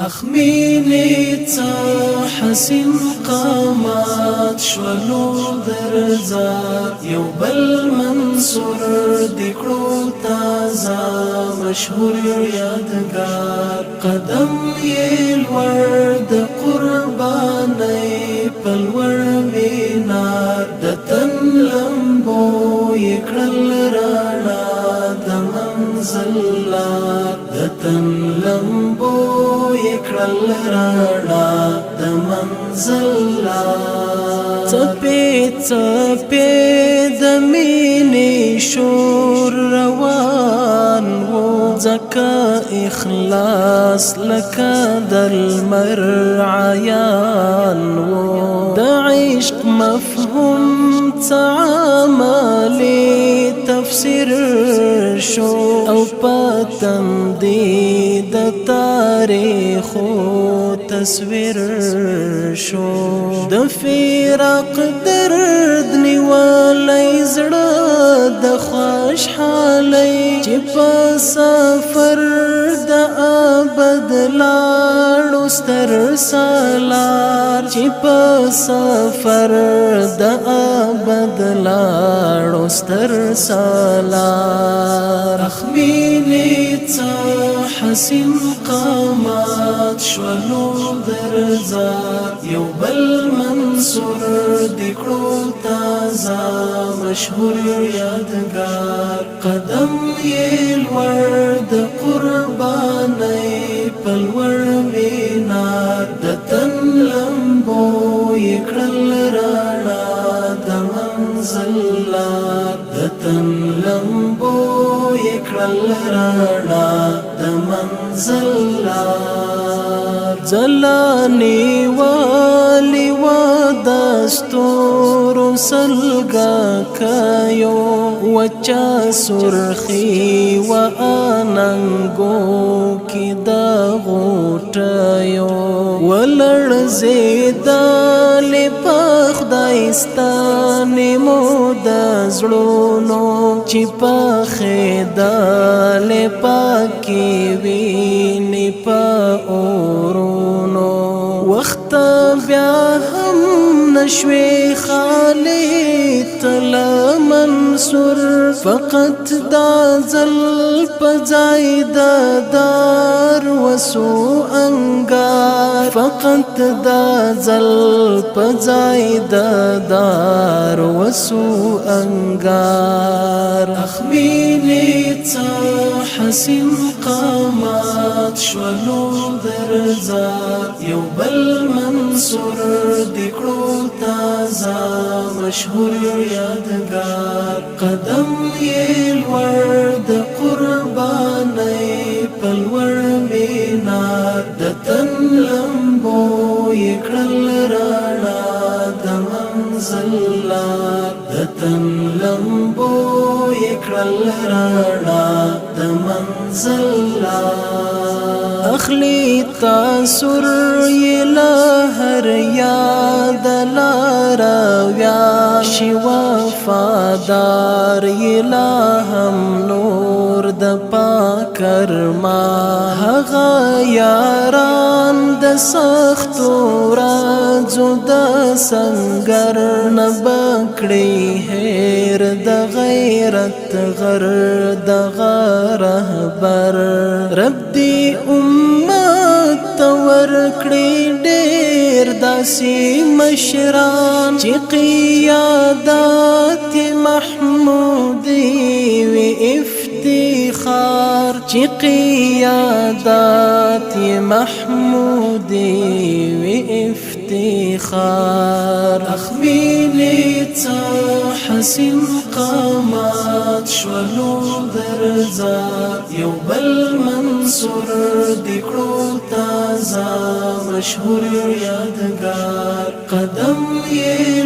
اخمینی څه حسین قامات شولو درزار یو بل منصور دکړو تازه مشهور یادگار قدم یې لوړ د قربانۍ په لوړ مینار د تن لمبو یې کړل رڼا د منزل لار د تن لمبو کړل رانا د منزل لار څپې څپې د مینې شور روان و ځکه اخلاص لکه د لمر عیان و د عشق مفهوم څه عملي تفسیر شو او پتندې د تاریخ تصویر شو د فراق درد نیولی زړه د خوشحالۍ چې په سفر د ابد لاړو ستر سالار چې په سفر د ابد لاړو ستر سالار اخمینی څه حسین قامات شولو درزار یو بل منصور دکړو تازه مشهور یادگار قدم یې لوړ د قربانۍ په لوړ مینار د تن لمبو یې کړل رڼا د منزل لار د تن لمبو یې کړل رڼا د منزل لار زلانی والی و دستور سلگا کایو وچا سرخی و آننگو کی دا غوٹایو ولرزیدال پخ دایستانی مود زړونو چې پخیدال پاکی ویني په اورونو وخت بیا هم نشوي خالی تل منصور فقط دا زل پځای د دار وسو انګار فقط دا زل پځای د دار وسو انګار اخمینی څه حسین قامات شولو درزار یو بل منصور دکړو تازه مشهور یادگار قدم یې لوړ د قربانۍ په لوړ مینار د تن لمبو یې کړل رڼا د منزل لار د تن لمبو یې کړل رڼا د منزل لار اخلی تاثر یې له هر یاد لارویا شي وفادار یې لا هم نور د پاکرما هغه یاران د سختو ورځو د سنګر نه بکړي هیر د غیرت غر دغه رهبر رب دې امت ته ورکړي ډېر داسې مشران چې قیادت محمودي وي افتخار چې قیادت محمودي وي افتخار اخمینی څه حسین قامات شولو درزار یو بل منصور دکړو تازه مشهور یادگار قدم یې